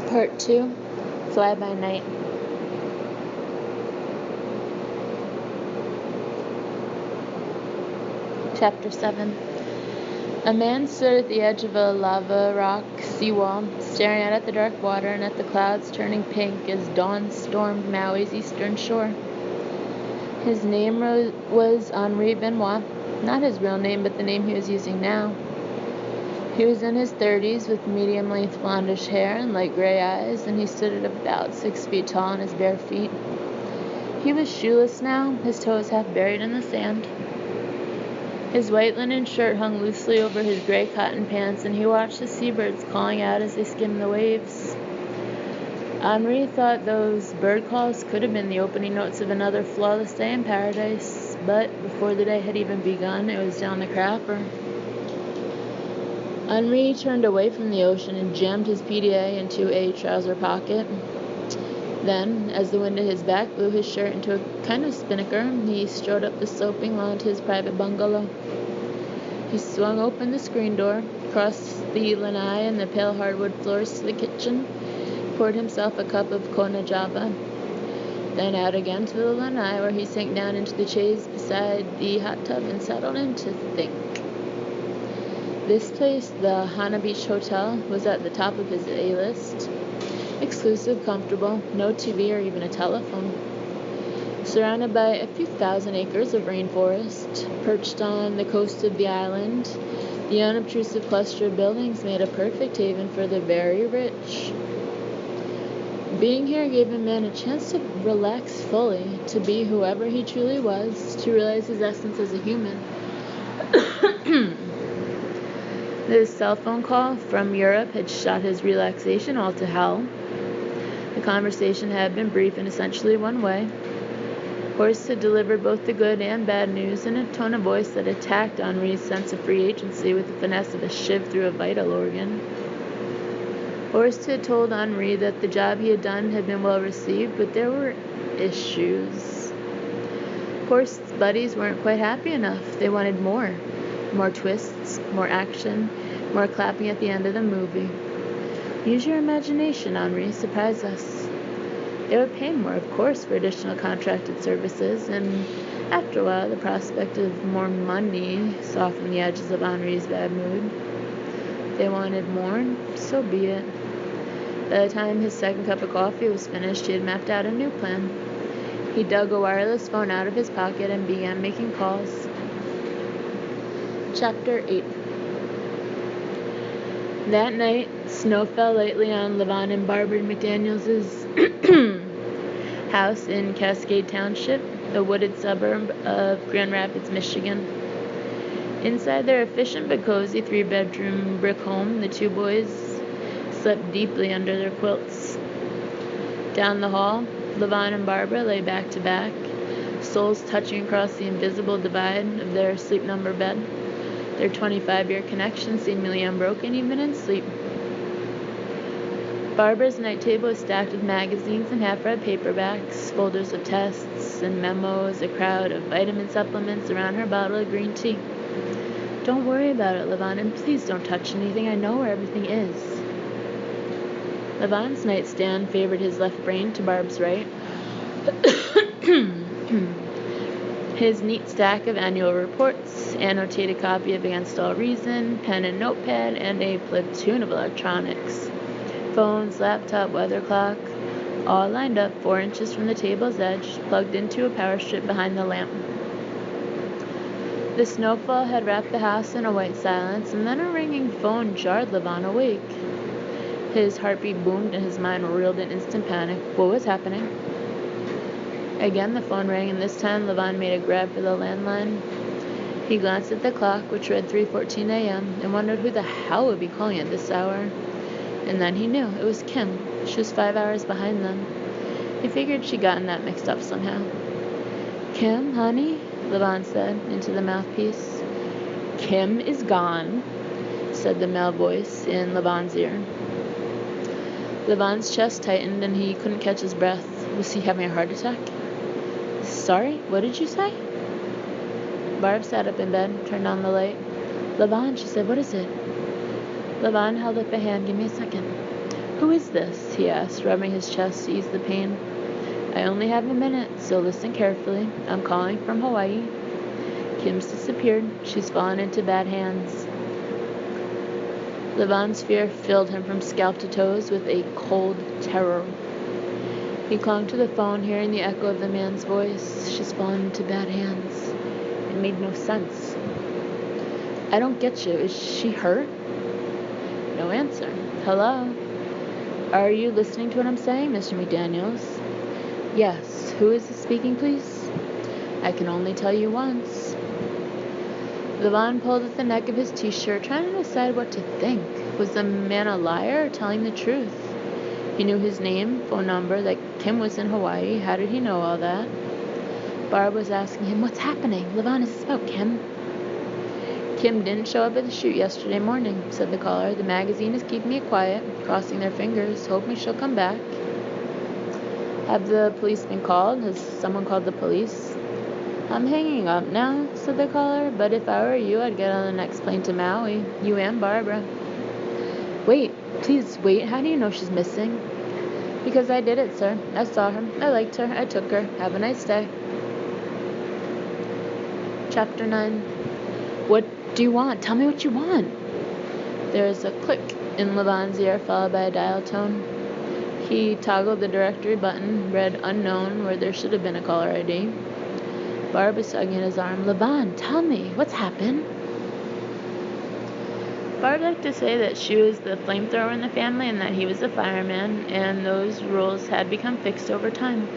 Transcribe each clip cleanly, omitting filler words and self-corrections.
Part 2, Fly by Night. Chapter 7. A man stood at the edge of a lava rock seawall, staring out at the dark water and at the clouds turning pink as dawn stormed Maui's eastern shore. His name was Henri Benoit, not his real name, but the name he was using now. He was in his 30s with medium-length blondish hair and light gray eyes, and he stood at about 6 feet tall on his bare feet. He was shoeless now, his toes half buried in the sand. His white linen shirt hung loosely over his gray cotton pants, and he watched the seabirds calling out as they skimmed the waves. Henri thought those bird calls could have been the opening notes of another flawless day in paradise, but before the day had even begun, it was down the crapper. Henri turned away from the ocean and jammed his PDA into a trouser pocket. Then, as the wind at his back blew his shirt into a kind of spinnaker, he strode up the sloping lawn to his private bungalow. He swung open the screen door, crossed the lanai and the pale hardwood floors to the kitchen, poured himself a cup of Kona Java, then out again to the lanai, where he sank down into the chaise beside the hot tub and settled in to think. This place, the Hana Beach Hotel, was at the top of his A-list. Exclusive, comfortable, no TV or even a telephone. Surrounded by a few thousand acres of rainforest, perched on the coast of the island, the unobtrusive cluster of buildings made a perfect haven for the very rich. Being here gave a man a chance to relax fully, to be whoever he truly was, to realize his essence as a human. The cell phone call from Europe had shot his relaxation all to hell. The conversation had been brief and essentially one way. Horst had delivered both the good and bad news in a tone of voice that attacked Henri's sense of free agency with the finesse of a shiv through a vital organ. Horst had told Henri that the job he had done had been well received, but there were issues. Horst's buddies weren't quite happy enough. They wanted more. More twists, more action, more clapping at the end of the movie. Use your imagination, Henri, surprise us. They would pay more, of course, for additional contracted services, and after a while, the prospect of more money softened the edges of Henri's bad mood. They wanted more, so be it. By the time his second cup of coffee was finished, he had mapped out a new plan. He dug a wireless phone out of his pocket and began making calls. Chapter 8. That night, snow fell lightly on Levon and Barbara McDaniels' house in Cascade Township, a wooded suburb of Grand Rapids, Michigan. Inside their efficient but cozy 3-bedroom brick home, the two boys slept deeply under their quilts. Down the hall, Levon and Barbara lay back to back, soles touching across the invisible divide of their sleep number bed. Their 25-year connection seemingly unbroken even in sleep. Barbara's night table was stacked with magazines and half-read paperbacks, folders of tests and memos, a crowd of vitamin supplements around her bottle of green tea. Don't worry about it, Levon, and please don't touch anything. I know where everything is. Levon's nightstand favored his left brain to Barb's right. His neat stack of annual reports, annotated copy of Against All Reason, pen and notepad, and a platoon of electronics. Phones, laptop, weather clock, all lined up 4 inches from the table's edge, plugged into a power strip behind the lamp. The snowfall had wrapped the house in a white silence, and then a ringing phone jarred Levon awake. His heartbeat boomed and his mind reeled in instant panic. What was happening? Again the phone rang, and this time Levon made a grab for the landline. He glanced at the clock, which read 3:14 a.m., and wondered who the hell would be calling at this hour. And then he knew. It was Kim. She was 5 hours behind them. He figured she'd gotten that mixed up somehow. Kim, honey? Levon said into the mouthpiece. Kim is gone, said the male voice in Levon's ear. Levon's chest tightened and he couldn't catch his breath. Was he having a heart attack? Sorry, what did you say? Barb sat up in bed, turned on the light. Levon, she said, what is it? Levon held up a hand. Give me a second. Who is this? He asked, rubbing his chest to ease the pain. I only have a minute, so listen carefully. I'm calling from Hawaii. Kim's disappeared. She's fallen into bad hands. Levon's fear filled him from scalp to toes with a cold terror. He clung to the phone, hearing the echo of the man's voice. She's fallen into bad hands. It made no sense. I don't get you. Is she hurt? No answer. Hello? Are you listening to what I'm saying, Mr. McDaniels? Yes. Who is speaking, please? I can only tell you once. Levon pulled at the neck of his t-shirt, trying to decide what to think. Was the man a liar or telling the truth? He knew his name, phone number, that Kim was in Hawaii. How did he know all that? Barb was asking him, what's happening? Levon, is this about Kim? Kim didn't show up at the shoot yesterday morning, said the caller. The magazine is keeping me quiet, crossing their fingers, hoping she'll come back. Have the police been called? Has someone called the police? I'm hanging up now, said the caller, but if I were you, I'd get on the next plane to Maui. You and Barbara. Wait, please wait. How do you know she's missing? Because I did it, sir. I saw her. I liked her. I took her. Have a nice day. Chapter 9. What do you want? Tell me what you want. There was a click in Levon's ear, followed by a dial tone. He toggled the directory button, read unknown where there should have been a caller ID. Barb was tugging at his arm. Levon, tell me, what's happened? Barb liked to say that she was the flamethrower in the family and that he was the fireman, and those rules had become fixed over time.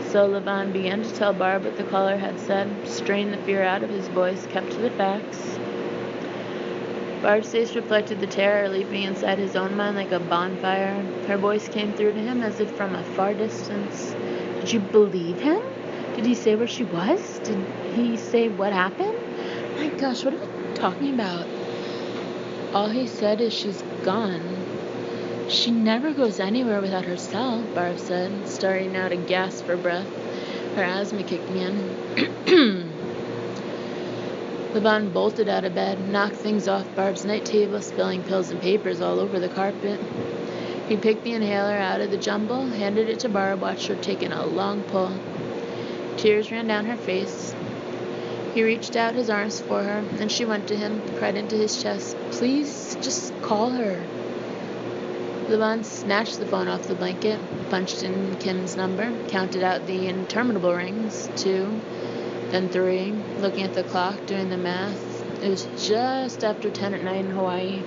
So Levon began to tell Barb what the caller had said, strained the fear out of his voice, kept to the facts. Barb's face reflected the terror leaping inside his own mind like a bonfire. Her voice came through to him as if from a far distance. Did you believe him? Did he say where she was? Did he say what happened? My gosh, what are we talking about? All he said is she's gone. She never goes anywhere without herself, Barb said, starting now to gasp for breath. Her asthma kicking in. Levon bolted out of bed, knocked things off Barb's night table, spilling pills and papers all over the carpet. He picked the inhaler out of the jumble, handed it to Barb, watched her taking a long pull. Tears ran down her face. He reached out his arms for her, and she went to him, cried into his chest, Please, just call her. Levon snatched the phone off the blanket, punched in Kim's number, counted out the interminable rings, 2, then 3, looking at the clock, doing the math. It was just after 10 at night in Hawaii.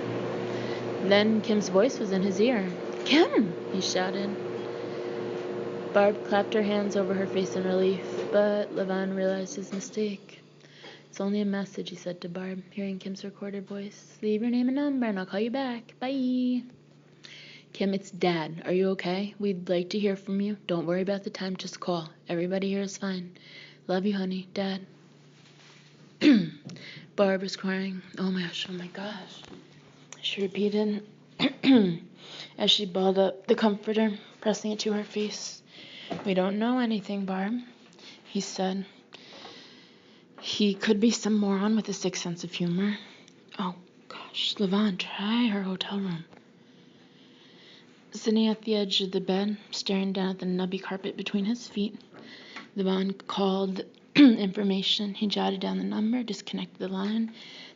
Then Kim's voice was in his ear. Kim! He shouted. Barb clapped her hands over her face in relief, but Levon realized his mistake. It's only a message, he said to Barb, hearing Kim's recorded voice. Leave your name and number and I'll call you back. Bye. Kim, it's Dad. Are you okay? We'd like to hear from you. Don't worry about the time, just call. Everybody here is fine. Love you, honey. Dad. Barb was crying. Oh my gosh. She repeated as she balled up the comforter, pressing it to her face. We don't know anything, Barb, he said. He could be some moron with a sick sense of humor. Oh gosh, Levon, try her hotel room. Sitting at the edge of the bed, staring down at the nubby carpet between his feet, Levon called information. He jotted down the number, disconnected the line,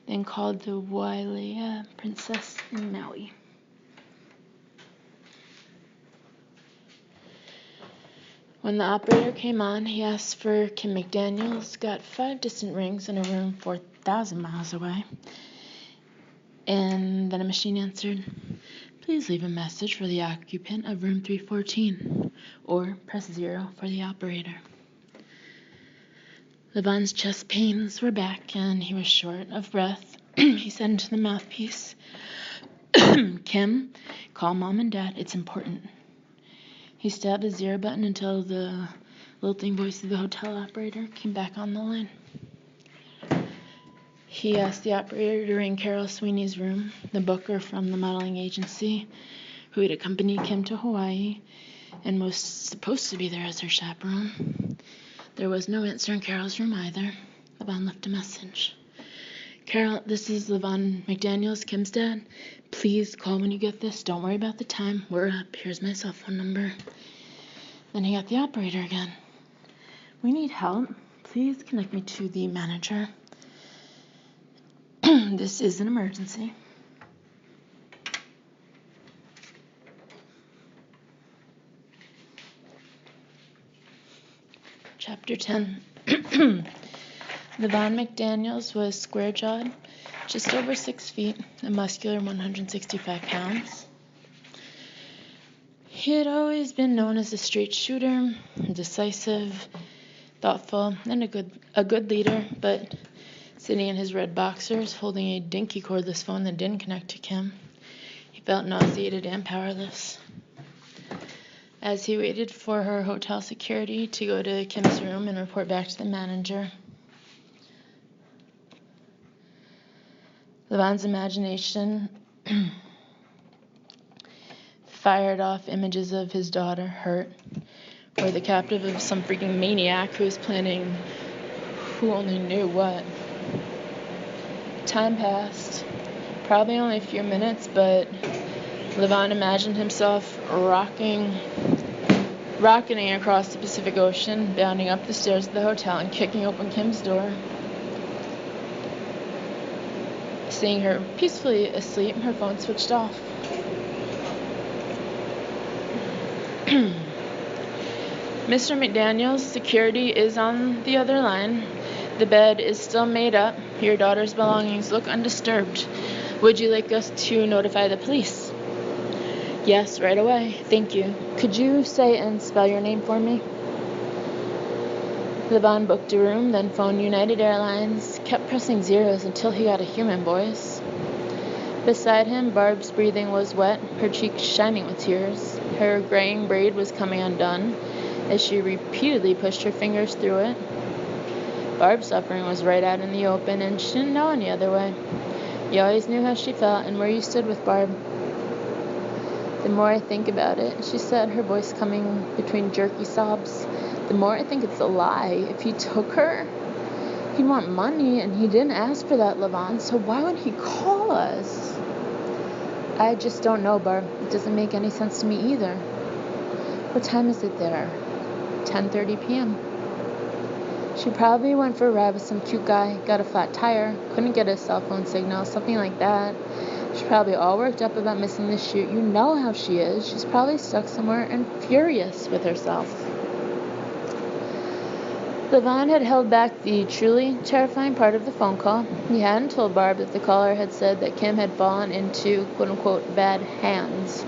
then called the Wailea Princess in Maui. When the operator came on, he asked for Kim McDaniels, got 5 distant rings in a room 4,000 miles away. And then a machine answered, Please leave a message for the occupant of room 314, or press 0 for the operator. Levon's chest pains were back, and he was short of breath. He said into the mouthpiece, Kim, call Mom and Dad. It's important. He stabbed the 0 button until the lilting voice of the hotel operator came back on the line. He asked the operator to ring Carol Sweeney's room, the booker from the modeling agency who had accompanied Kim to Hawaii and was supposed to be there as her chaperone. There was no answer in Carol's room either. Levon left a message. Carol, this is Levon McDaniels, Kim's dad. Please call when you get this. Don't worry about the time. We're up. Here's my cell phone number. Then he got the operator again. We need help. Please connect me to the manager. This is an emergency. Chapter 10. Levon McDaniels was square-jawed, just over 6 feet, a muscular 165 pounds. He had always been known as a straight shooter, decisive, thoughtful, and a good leader, but sitting in his red boxers, holding a dinky cordless phone that didn't connect to Kim, he felt nauseated and powerless. As he waited for her hotel security to go to Kim's room and report back to the manager, Levon's imagination fired off images of his daughter, hurt, or the captive of some freaking maniac who was planning who only knew what. Time passed, probably only a few minutes, but Levon imagined himself rocketing across the Pacific Ocean, bounding up the stairs of the hotel and kicking open Kim's door. Seeing her peacefully asleep, her phone switched off. Mr. McDaniels, security is on the other line. The bed is still made up. Your daughter's belongings look undisturbed. Would you like us to notify the police? Yes, right away. Thank you. Could you say and spell your name for me? Levon booked a room, then phoned United Airlines, kept pressing zeros until he got a human voice. Beside him, Barb's breathing was wet, her cheeks shining with tears. Her graying braid was coming undone as she repeatedly pushed her fingers through it. Barb's suffering was right out in the open, and she didn't know any other way. You always knew how she felt and where you stood with Barb. The more I think about it, she said, her voice coming between jerky sobs, the more I think it's a lie. If he took her, he'd want money, and he didn't ask for that, Levon, so why would he call us? I just don't know, Barb. It doesn't make any sense to me either. What time is it there? 10:30 p.m. She probably went for a ride with some cute guy, got a flat tire, couldn't get a cell phone signal, something like that. She's probably all worked up about missing the shoot. You know how she is. She's probably stuck somewhere and furious with herself. Levon had held back the truly terrifying part of the phone call. He hadn't told Barb that the caller had said that Kim had fallen into quote-unquote bad hands.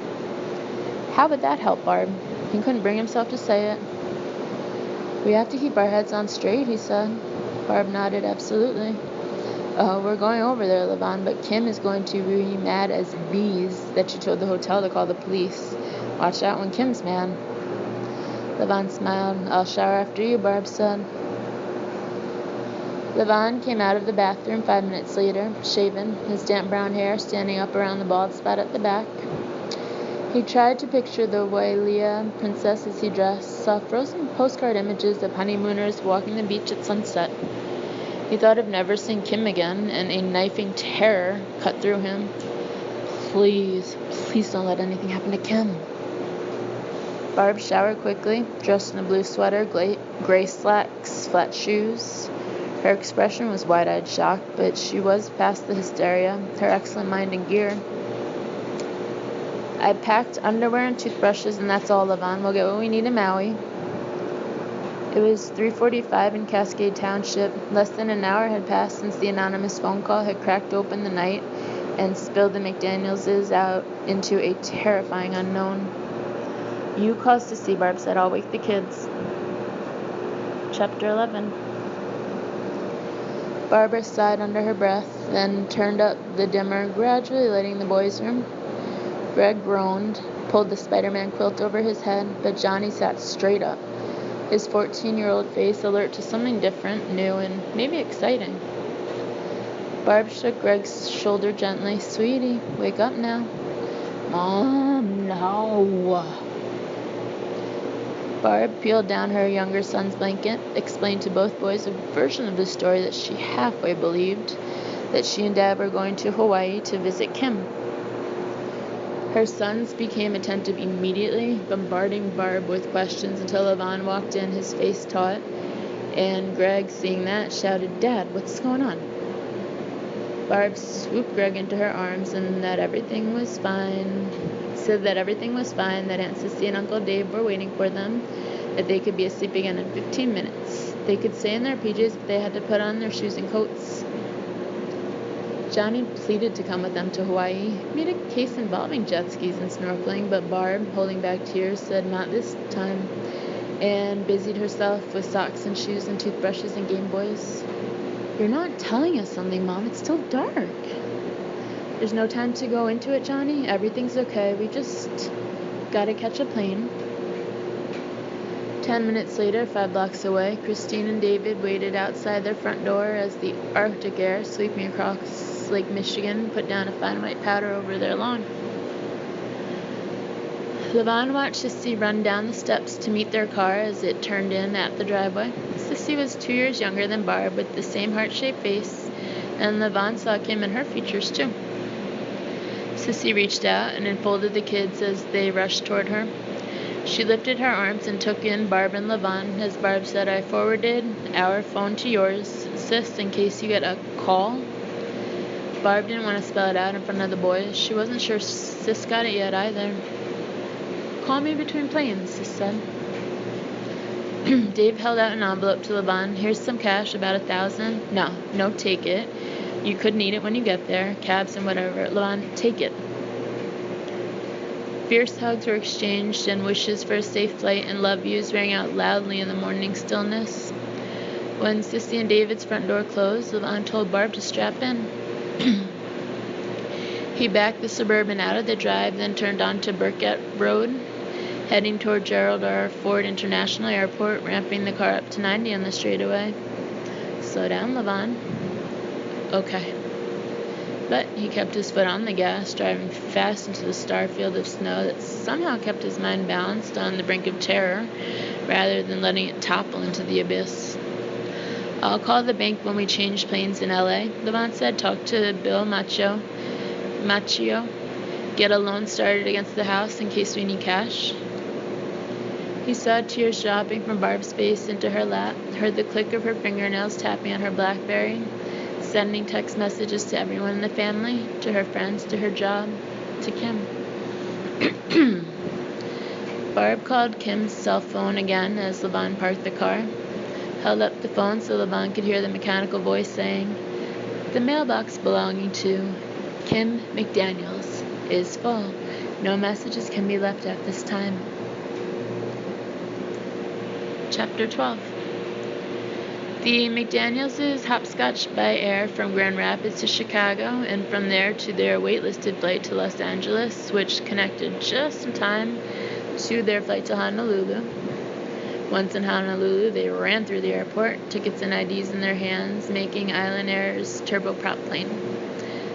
How would that help Barb? He couldn't bring himself to say it. We have to keep our heads on straight, he said. Barb nodded absolutely. Oh, we're going over there, Levon, but Kim is going to be mad as bees that you told the hotel to call the police. Watch out when Kim's mad. Levon smiled. I'll shower after you, Barb said. Levon came out of the bathroom 5 minutes later, shaven, his damp brown hair standing up around the bald spot at the back. He tried to picture the Wailea princess as he dressed, saw frozen postcard images of honeymooners walking the beach at sunset. He thought of never seeing Kim again, and a knifing terror cut through him. Please don't let anything happen to Kim. Barb showered quickly, dressed in a blue sweater, gray slacks, flat shoes. Her expression was wide-eyed shock, but she was past the hysteria, her excellent mind in gear. I packed underwear and toothbrushes, and that's all, Levon. We'll get what we need in Maui. It was 3:45 in Cascade Township. Less than an hour had passed since the anonymous phone call had cracked open the night and spilled the McDanielses out into a terrifying unknown. You cause to see, Barb said. I'll wake the kids. Chapter 11. Barbara sighed under her breath, then turned up the dimmer, gradually lighting the boys' room. Greg groaned, pulled the Spider-Man quilt over his head, but Johnny sat straight up, his 14-year-old face alert to something different, new, and maybe exciting. Barb shook Greg's shoulder gently. Sweetie, wake up now. Mom, no. Barb peeled down her younger son's blanket, explained to both boys a version of the story that she halfway believed, that she and Dad were going to Hawaii to visit Kim. Her sons became attentive immediately, bombarding Barb with questions until Levon walked in, his face taut, and Greg, seeing that, shouted, "Dad, what's going on?" Barb swooped Greg into her arms and said that everything was fine, that Aunt Sissy and Uncle Dave were waiting for them, that they could be asleep again in 15 minutes. They could stay in their PJs, but they had to put on their shoes and coats. Johnny pleaded to come with them to Hawaii, made a case involving jet skis and snorkeling, but Barb, holding back tears, said not this time, and busied herself with socks and shoes and toothbrushes and Game Boys. "You're not telling us something, Mom. It's still dark." "There's no time to go into it, Johnny. Everything's okay. We just gotta catch a plane." 10 minutes later, 5 blocks away, Christine and David waited outside their front door as the Arctic air sweeping across Lake Michigan put down a fine white powder over their lawn. Levon watched Sissy run down the steps to meet their car as it turned in at the driveway. Sissy was 2 years younger than Barb, with the same heart-shaped face, and Levon saw Kim in her features too. Sissy reached out and enfolded the kids as they rushed toward her. She lifted her arms and took in Barb and Levon as Barb said, "I forwarded our phone to yours, Sis, in case you get a call." Barb didn't want to spell it out in front of the boys. She wasn't sure Sis got it yet either. "Call me between planes," Sis said. Dave held out an envelope to Levon. "Here's some cash, about 1,000. No, take it. You could need it when you get there. Cabs and whatever. Levon, take it." Fierce hugs were exchanged, and wishes for a safe flight and love yous rang out loudly in the morning stillness. When Sissy and David's front door closed, Levon told Barb to strap in. He backed the Suburban out of the drive, then turned onto Burkett Road, heading toward Gerald R. Ford International Airport, ramping the car up to 90 on the straightaway. "Slow down, Levon." "Okay." But he kept his foot on the gas, driving fast into the star field of snow that somehow kept his mind balanced on the brink of terror, rather than letting it topple into the abyss. "I'll call the bank when we change planes in L.A., Levon said. "Talk to Bill Macchio. Get a loan started against the house in case we need cash." He saw tears dropping from Barb's face into her lap, heard the click of her fingernails tapping on her BlackBerry, sending text messages to everyone in the family, to her friends, to her job, to Kim. Barb called Kim's cell phone again as Levon parked the car, held up the phone so Levon could hear the mechanical voice saying, "The mailbox belonging to Kim McDaniels is full. No messages can be left at this time." Chapter 12. The McDaniels' hopscotched by air from Grand Rapids to Chicago, and from there to their waitlisted flight to Los Angeles, which connected just in time to their flight to Honolulu. Once in Honolulu, they ran through the airport, tickets and IDs in their hands, making Island Air's turboprop plane.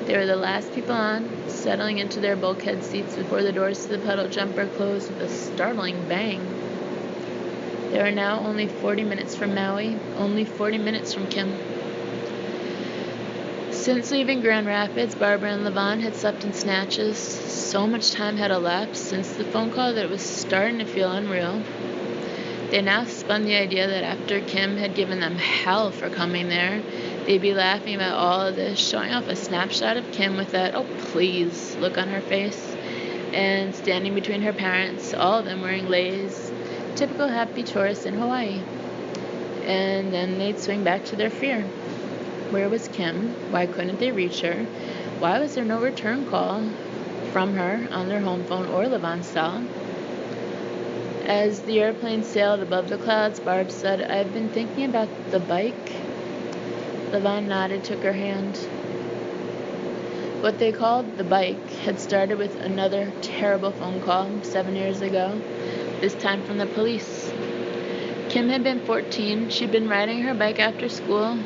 They were the last people on, settling into their bulkhead seats before the doors to the puddle jumper closed with a startling bang. They were now only 40 minutes from Maui, only 40 minutes from Kim. Since leaving Grand Rapids, Barbara and Levon had slept in snatches. So much time had elapsed since the phone call that it was starting to feel unreal. They now spun the idea that after Kim had given them hell for coming there, they'd be laughing about all of this, showing off a snapshot of Kim with that "oh please" look on her face, and standing between her parents, all of them wearing leis, typical happy tourists in Hawaii. And then they'd swing back to their fear. Where was Kim? Why couldn't they reach her? Why was there no return call from her on their home phone or Levon's cell? As the airplane sailed above the clouds, Barb said, "I've been thinking about the bike." Levon nodded, took her hand. What they called the bike had started with another terrible phone call 7 years ago, this time from the police. Kim had been 14. She'd been riding her bike after school,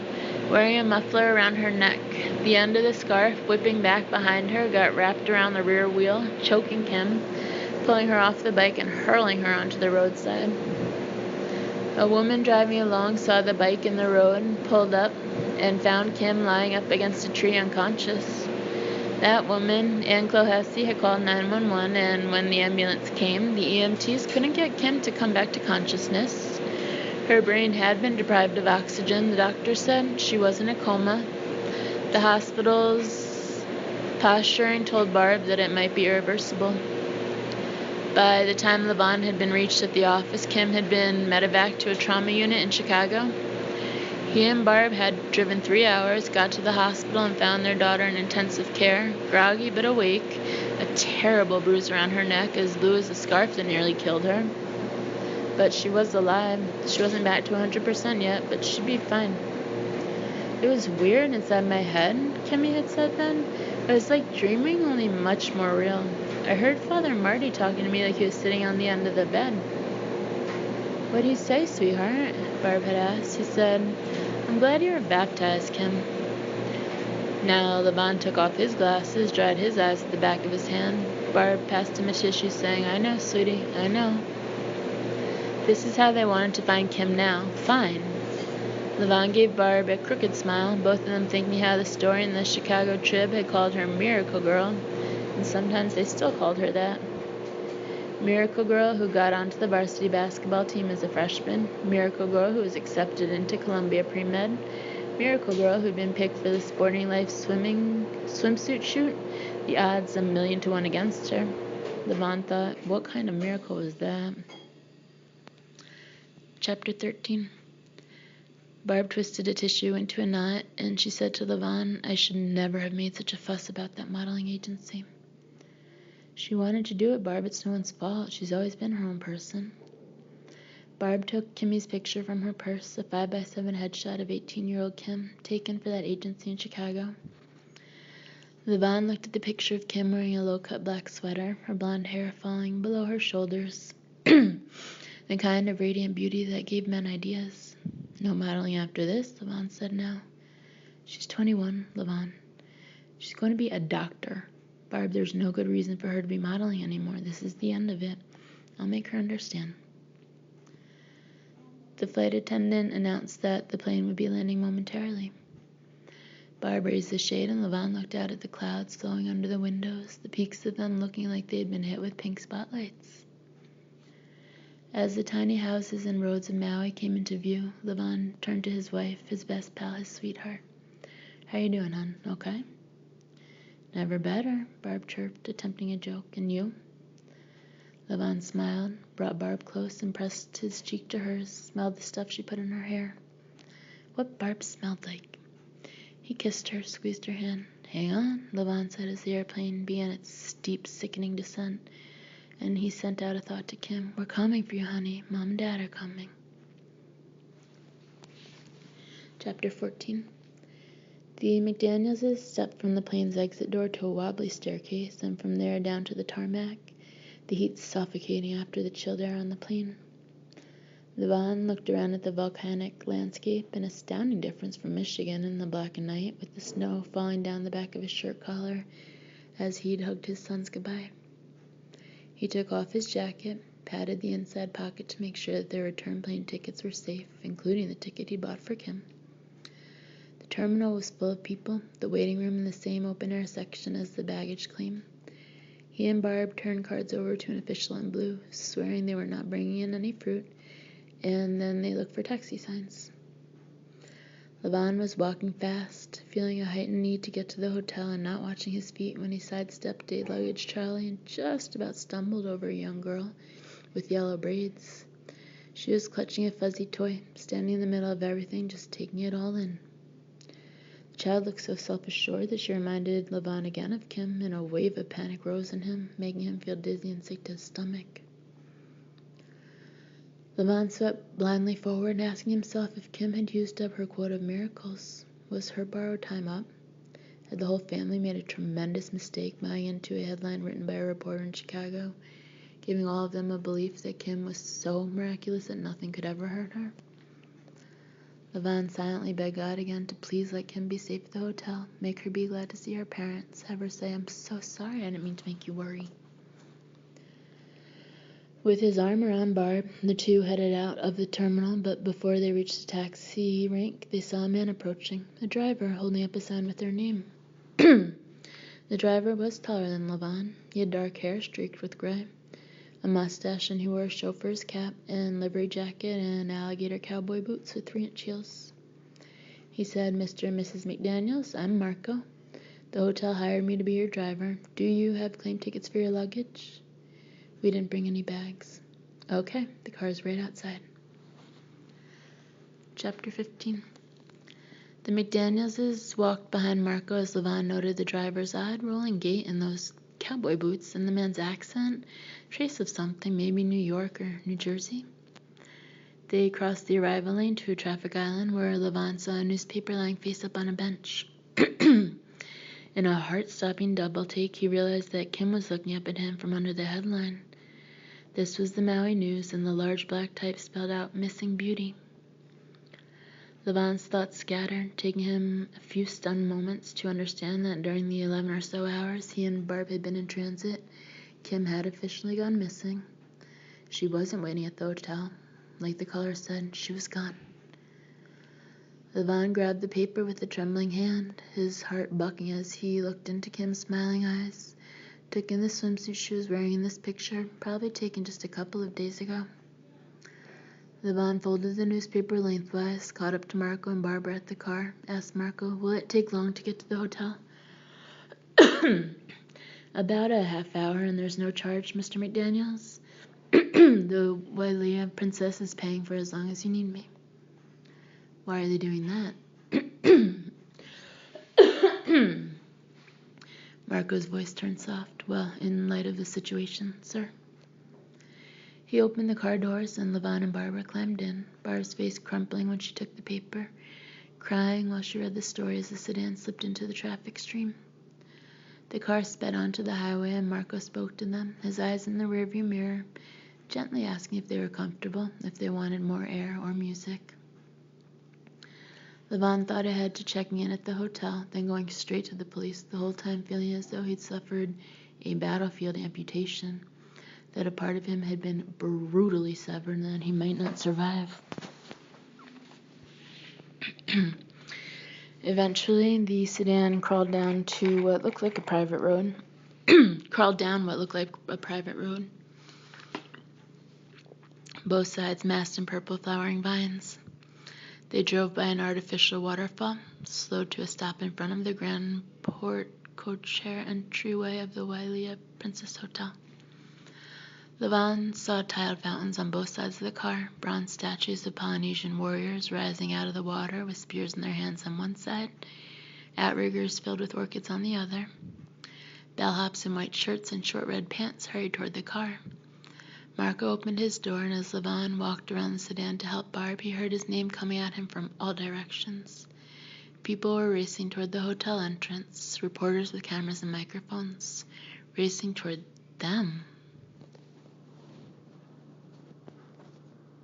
wearing a muffler around her neck. The end of the scarf, whipping back behind her, got wrapped around the rear wheel, choking Kim, pulling her off the bike and hurling her onto the roadside. A woman driving along saw the bike in the road, pulled up, and found Kim lying up against a tree unconscious. That woman, Ann Clohessy, had called 911, and when the ambulance came, the EMTs couldn't get Kim to come back to consciousness. Her brain had been deprived of oxygen, the doctor said. She was in a coma. The hospital's posturing told Barb that it might be irreversible. By the time Levon had been reached at the office, Kim had been medevac to a trauma unit in Chicago. He and Barb had driven 3 hours, got to the hospital, and found their daughter in intensive care, groggy but awake, a terrible bruise around her neck as blue as the scarf that nearly killed her. But she was alive. She wasn't back to 100% yet, but she'd be fine. It was weird inside my head, Kimmy had said then. It was like dreaming, only much more real. I heard Father Marty talking to me like he was sitting on the end of the bed. "What'd he say, sweetheart?" Barb had asked. He said, "I'm glad you were baptized, Kim." Now Levon took off his glasses, dried his eyes at the back of his hand. Barb passed him a tissue, saying, "I know, sweetie, I know." This is how they wanted to find Kim now. Fine. Levon gave Barb a crooked smile, both of them thinking how the story in the Chicago Trib had called her Miracle Girl, and sometimes they still called her that. Miracle Girl who got onto the varsity basketball team as a freshman, Miracle Girl who was accepted into Columbia Pre-Med, Miracle Girl who'd been picked for the Sporting Life swimsuit shoot, the odds 1,000,000 to 1 against her. Levon thought, what kind of miracle was that? Chapter 13. Barb twisted a tissue into a knot, and she said to Levon, "I should never have made such a fuss about that modeling agency." "She wanted to do it, Barb. It's no one's fault. She's always been her own person." Barb took Kimmy's picture from her purse, a 5x7 headshot of 18-year-old Kim, taken for that agency in Chicago. Levon looked at the picture of Kim wearing a low-cut black sweater, her blonde hair falling below her shoulders, the kind of radiant beauty that gave men ideas. "No modeling after this," Levon said now. "She's 21, Levon. She's going to be a doctor. Barb, there's no good reason for her to be modeling anymore. This is the end of it. I'll make her understand." The flight attendant announced that the plane would be landing momentarily. Barb raised the shade and Levon looked out at the clouds flowing under the windows, the peaks of them looking like they'd been hit with pink spotlights. As the tiny houses and roads of Maui came into view, Levon turned to his wife, his best pal, his sweetheart. "How you doing, hon? Okay?" "Never better," Barb chirped, attempting a joke. "And you?" Levon smiled, brought Barb close, and pressed his cheek to hers, smelled the stuff she put in her hair. What Barb smelled like. He kissed her, squeezed her hand. "Hang on," Levon said as the airplane began its steep, sickening descent, and he sent out a thought to Kim. "We're coming for you, honey. Mom and Dad are coming." Chapter 14. The McDanielses stepped from the plane's exit door to a wobbly staircase, and from there down to the tarmac, the heat suffocating after the chilled air on the plane. Levon looked around at the volcanic landscape, an astounding difference from Michigan in the black and night, with the snow falling down the back of his shirt collar as he'd hugged his sons goodbye. He took off his jacket, patted the inside pocket to make sure that their return plane tickets were safe, including the ticket he bought for Kim. The terminal was full of people, the waiting room in the same open-air section as the baggage claim. He and Barb turned cards over to an official in blue, swearing they were not bringing in any fruit, and then they looked for taxi signs. Levon was walking fast, feeling a heightened need to get to the hotel and not watching his feet when he sidestepped a luggage trolley and just about stumbled over a young girl with yellow braids. She was clutching a fuzzy toy, standing in the middle of everything, just taking it all in. The child looked so self-assured that she reminded Levon again of Kim, and a wave of panic rose in him, making him feel dizzy and sick to his stomach. Levon swept blindly forward, asking himself if Kim had used up her quota of miracles. Was her borrowed time up? Had the whole family made a tremendous mistake buying into a headline written by a reporter in Chicago, giving all of them a belief that Kim was so miraculous that nothing could ever hurt her? Levon silently begged God again to please let Kim be safe at the hotel, make her be glad to see her parents, have her say, "I'm so sorry, I didn't mean to make you worry." With his arm around Barb, the two headed out of the terminal, but before they reached the taxi rank, they saw a man approaching, a driver holding up a sign with their name. The driver was taller than Levon. He had dark hair streaked with gray, a mustache, and he wore a chauffeur's cap and livery jacket and alligator cowboy boots with 3-inch heels. He said, "Mr. and Mrs. McDaniels, I'm Marco. The hotel hired me to be your driver. Do you have claim tickets for your luggage?" "We didn't bring any bags." "Okay, the car's right outside." Chapter 15. The McDanielses walked behind Marco as Levon noted the driver's odd rolling gait and those cowboy boots and the man's accent, trace of something, maybe New York or New Jersey. They crossed the arrival lane to a traffic island where Levon saw a newspaper lying face up on a bench. In a heart-stopping double take, he realized that Kim was looking up at him from under the headline. This was the Maui News, and the large black type spelled out "Missing Beauty." Levon's thoughts scattered, taking him a few stunned moments to understand that during the 11 or so hours he and Barb had been in transit, Kim had officially gone missing. She wasn't waiting at the hotel. Like the caller said, she was gone. Levon grabbed the paper with a trembling hand, his heart bucking as he looked into Kim's smiling eyes, took in the swimsuit she was wearing in this picture, probably taken just a couple of days ago. Levon folded the newspaper lengthwise, caught up to Marco and Barbara at the car, asked Marco, "Will it take long to get to the hotel?" "About a half hour, and there's no charge, Mr. McDaniels. The Wailea Princess is paying for as long as you need me." "Why are they doing that?" Marco's voice turned soft. "Well, in light of the situation, sir." He opened the car doors, and Levon and Barbara climbed in, Barb's face crumpling when she took the paper, crying while she read the story as the sedan slipped into the traffic stream. The car sped onto the highway, and Marco spoke to them, his eyes in the rearview mirror, gently asking if they were comfortable, if they wanted more air or music. Levon thought ahead to checking in at the hotel, then going straight to the police, the whole time feeling as though he'd suffered a battlefield amputation, that a part of him had been brutally severed and that he might not survive. Eventually, the sedan crawled down what looked like a private road. Both sides masked in purple flowering vines. They drove by an artificial waterfall, slowed to a stop in front of the grand porte-cochere entryway of the Wailea Princess Hotel. Levon saw tiled fountains on both sides of the car, bronze statues of Polynesian warriors rising out of the water with spears in their hands on one side, outriggers filled with orchids on the other. Bellhops in white shirts and short red pants hurried toward the car. Marco opened his door, and as Levon walked around the sedan to help Barb, he heard his name coming at him from all directions. People were racing toward the hotel entrance, reporters with cameras and microphones, racing toward them,